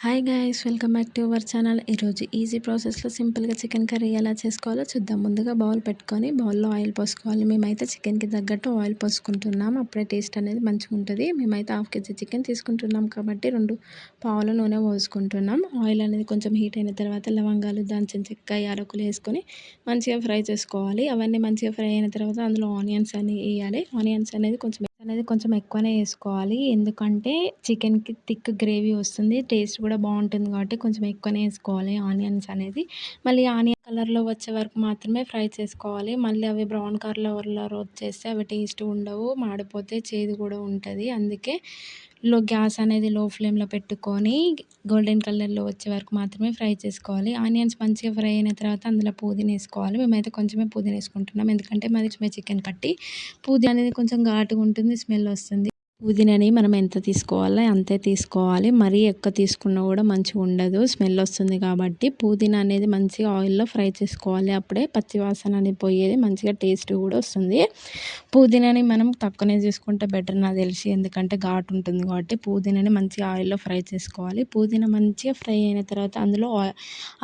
Hi guys, welcome back to our channel. ఈరోజు easy ప్రాసెస్లో సింపుల్గా చికెన్ కర్రీ ఎలా చేసుకోవాలో చూద్దాం. ముందుగా బౌల్ పెట్టుకొని బౌల్లో ఆయిల్ పోసుకోవాలి. మేమైతే చికెన్కి తగ్గట్టు ఆయిల్ పోసుకుంటున్నాం, అప్పుడే టేస్ట్ అనేది మంచిగా ఉంటుంది. మేమైతే 1/2 kg చికెన్ తీసుకుంటున్నాం కాబట్టి 2 పావుల నూనె పోసుకుంటున్నాం. ఆయిల్ అనేది కొంచెం హీట్ అయిన తర్వాత లవంగాలు, దాల్చిన చెక్క, యాలకులు వేసుకొని మంచిగా ఫ్రై చేసుకోవాలి. అవన్నీ మంచిగా ఫ్రై అయిన తర్వాత అందులో ఆనియన్స్ అని వేయాలి. ఆనియన్స్ అనేది కొంచెం ఎక్కువనే వేసుకోవాలి, ఎందుకంటే చికెన్కి థిక్ గ్రేవీ వస్తుంది, టేస్ట్ కూడా బాగుంటుంది కాబట్టి కొంచెం ఎక్కువనే వేసుకోవాలి ఆనియన్స్ అనేది. మళ్ళీ ఆనియన్ కలర్లో వచ్చే వరకు మాత్రమే ఫ్రై చేసుకోవాలి. మళ్ళీ అవి బ్రౌన్ కలర్లో వచ్చేస్తే అవి టేస్ట్ ఉండవు, మాడిపోతే చేదు కూడా ఉంటుంది. అందుకే గ్యాస్ అనేది లో ఫ్లేమ్లో పెట్టుకొని గోల్డెన్ కలర్లో వచ్చే వరకు మాత్రమే ఫ్రై చేసుకోవాలి. ఆనియన్స్ మంచిగా ఫ్రై అయిన తర్వాత అందులో పుదీనా వేసుకోవాలి. మేమైతే కొంచెమే పుదీనా వేసుకుంటున్నాం, ఎందుకంటే మాది చికెన్ కట్టి పుదీనా అనేది కొంచెం ఘాటుగా ఉంటుంది, స్మెల్ వస్తుంది. పుదీనాని మనం ఎంత తీసుకోవాలో అంతే తీసుకోవాలి, మరీ ఎక్కువ తీసుకున్నా కూడా మంచిగా ఉండదు, స్మెల్ వస్తుంది. కాబట్టి పుదీనా అనేది మంచిగా ఆయిల్లో ఫ్రై చేసుకోవాలి, అప్పుడే పచ్చి వాసన అనేది పోయేది, మంచిగా టేస్ట్ కూడా వస్తుంది. పుదీనాని మనం తక్కువనే తీసుకుంటే బెటర్ నాకు తెలిసి, ఎందుకంటే ఘాటు ఉంటుంది కాబట్టి. పుదీనాని మంచిగా ఆయిల్లో ఫ్రై చేసుకోవాలి. పుదీనా మంచిగా ఫ్రై అయిన తర్వాత అందులో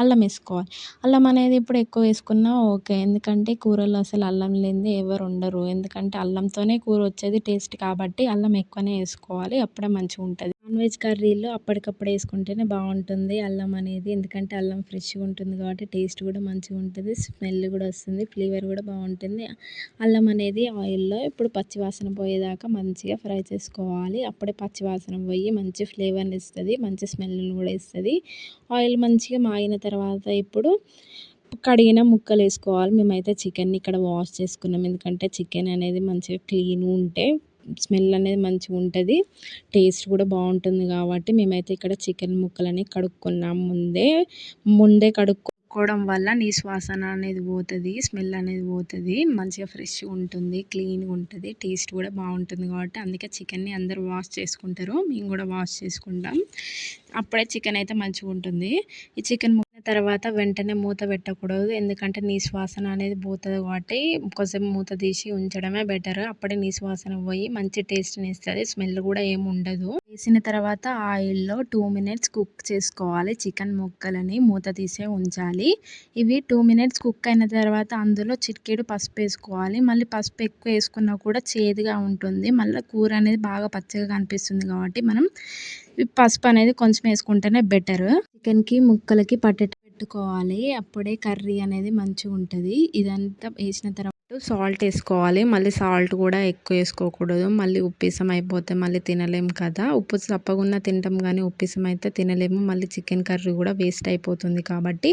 అల్లం వేసుకోవాలి. అల్లం అనేది ఇప్పుడు ఎక్కువ వేసుకున్నా ఓకే, ఎందుకంటే కూరలో అసలు అల్లం లేనిదే ఎవరు ఉండరు, ఎందుకంటే అల్లంతోనే కూర వచ్చేది టేస్ట్ కాబట్టి అల్లం ఎక్కువనే వేసుకోవాలి, అప్పుడే మంచిగా ఉంటుంది. నాన్ వెజ్ కర్రీలో అప్పటికప్పుడు వేసుకుంటేనే బాగుంటుంది అల్లం అనేది, ఎందుకంటే అల్లం ఫ్రెష్గా ఉంటుంది కాబట్టి టేస్ట్ కూడా మంచిగా ఉంటుంది, స్మెల్ కూడా వస్తుంది, ఫ్లేవర్ కూడా బాగుంటుంది. అల్లం అనేది ఆయిల్లో ఇప్పుడు పచ్చివాసన పోయేదాకా మంచిగా ఫ్రై చేసుకోవాలి, అప్పుడే పచ్చివాసన పోయి మంచి ఫ్లేవర్ని ఇస్తుంది, మంచి స్మెల్ని కూడా ఇస్తుంది. ఆయిల్ మంచిగా మాగిన తర్వాత ఇప్పుడు కడిగిన ముక్కలు వేసుకోవాలి. మేమైతే చికెన్ని ఇక్కడ వాష్ చేసుకున్నాం, ఎందుకంటే చికెన్ అనేది మంచిగా క్లీన్ ఉంటే స్మెల్ అనేది మంచిగా ఉంటుంది, టేస్ట్ కూడా బాగుంటుంది కాబట్టి. మేమైతే ఇక్కడ చికెన్ ముక్కలని కడుక్కున్నాం, ముందే కడుక్కోవడం వల్ల నీసు వాసన అనేది పోతుంది, స్మెల్ అనేది పోతుంది, మంచిగా ఫ్రెష్గా ఉంటుంది, క్లీన్గా ఉంటుంది, టేస్ట్ కూడా బాగుంటుంది కాబట్టి. అందుకే చికెన్ని అందరూ వాష్ చేసుకుంటారు, మేము కూడా వాష్ చేసుకుంటాం, అప్పుడే చికెన్ అయితే మంచిగా ఉంటుంది. ఈ చికెన్ తర్వాత వెంటనే మూత పెట్టకూడదు, ఎందుకంటే నీసు వాసన అనేది పోతుంది కాబట్టి కొంచెం మూత తీసి ఉంచడమే బెటర్, అప్పుడే నీసు వాసన పోయి మంచి టేస్ట్ని ఇస్తుంది, స్మెల్ కూడా ఏమి ఉండదు. వేసిన తర్వాత ఆయిల్లో 2 minutes కుక్ చేసుకోవాలి. చికెన్ ముక్కలని మూత తీసే ఉంచాలి. ఇవి 2 minutes కుక్ అయిన తర్వాత అందులో చిటికెడు పసుపు వేసుకోవాలి. మళ్ళీ పసుపు ఎక్కువ వేసుకున్నా కూడా చేదుగా ఉంటుంది, మళ్ళీ కూర అనేది బాగా పచ్చగా కనిపిస్తుంది కాబట్టి మనం పసుపు అనేది కొంచెం వేసుకుంటేనే బెటర్. చికెన్కి ముక్కలకి పెట్టుకోవాలి, అప్పుడే కర్రీ అనేది మంచిగా ఉంటుంది. ఇదంతా వేసిన తర్వాత సాల్ట్ వేసుకోవాలి, మళ్ళీ సాల్ట్ కూడా ఎక్కువ వేసుకోకూడదు, మళ్ళీ ఉప్పిసం అయిపోతే మళ్ళీ తినలేము కదా. ఉప్పు తప్పకుండా తింటాం కానీ ఉప్పిసం అయితే తినలేము, మళ్ళీ చికెన్ కర్రీ కూడా వేస్ట్ అయిపోతుంది కాబట్టి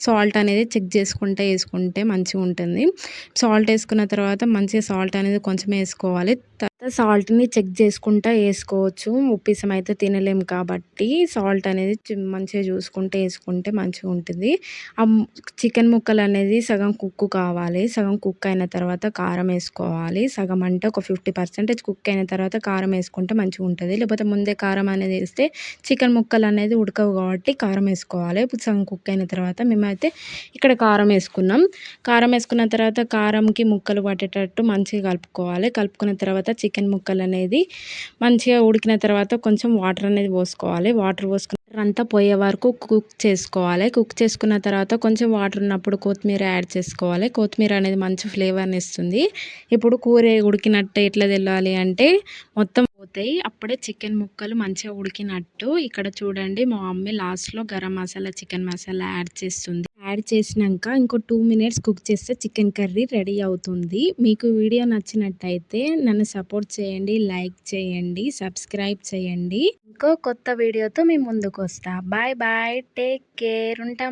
సాల్ట్ అనేది చెక్ చేసుకుంటే వేసుకుంటే మంచిగా ఉంటుంది. సాల్ట్ వేసుకున్న తర్వాత మంచిగా సాల్ట్ అనేది కొంచెం వేసుకోవాలి, తర్వాత సాల్ట్ని చెక్ చేసుకుంటా వేసుకోవచ్చు, ఉప్పిసం అయితే తినలేము కాబట్టి సాల్ట్ అనేది మంచిగా చూసుకుంటే వేసుకుంటే మంచిగా ఉంటుంది. ఆ చికెన్ ముక్కలు అనేది సగం కుక్ కావాలి, సగం కుక్ అయిన తర్వాత కారం వేసుకోవాలి, సగం అంటే ఒక 50% కుక్ అయిన తర్వాత కారం వేసుకుంటే మంచిగా ఉంటుంది, లేకపోతే ముందే కారం అనేది వేస్తే చికెన్ ముక్కలు అనేది ఉడకవు కాబట్టి కారం వేసుకోవాలి. ఇప్పుడు సగం కుక్ అయిన తర్వాత మేమైతే ఇక్కడ కారం వేసుకున్నాం, కారం వేసుకున్న తర్వాత కారంకి ముక్కలు పట్టేటట్టు మంచిగా కలుపుకోవాలి. కలుపుకున్న తర్వాత చికెన్ ముక్కలు అనేది మంచిగా ఉడికిన తర్వాత కొంచెం వాటర్ అనేది పోసుకోవాలి, వాటర్ పోసుకున్న అంతా పోయే వరకు కుక్ చేసుకోవాలి. కుక్ చేసుకున్న తర్వాత కొంచెం వాటర్ ఉన్నప్పుడు కొత్తిమీర యాడ్ చేసుకోవాలి, కొత్తిమీర అనేది మంచి ఫ్లేవర్ని ఇస్తుంది. ఇప్పుడు కూర ఉడికినట్టు ఎట్లా తెలాలి అంటే మొత్తం పోతాయి, అప్పుడే చికెన్ ముక్కలు మంచిగా ఉడికినట్టు. ఇక్కడ చూడండి, మా మమ్మీ లాస్ట్లో గరం మసాలా, చికెన్ మసాలా యాడ్ చేస్తుంది, యాడ్ చేసినాక ఇంకో 2 minutes కుక్ చేస్తే చికెన్ కర్రీ రెడీ అవుతుంది. మీకు వీడియో నచ్చినట్టయితే నన్ను సపోర్ట్ చేయండి, లైక్ చేయండి, సబ్స్క్రైబ్ చేయండి. ఇంకో కొత్త వీడియోతో మీ ముందుకు వస్తా. బాయ్ బాయ్, టేక్ కేర్, ఉంటాం.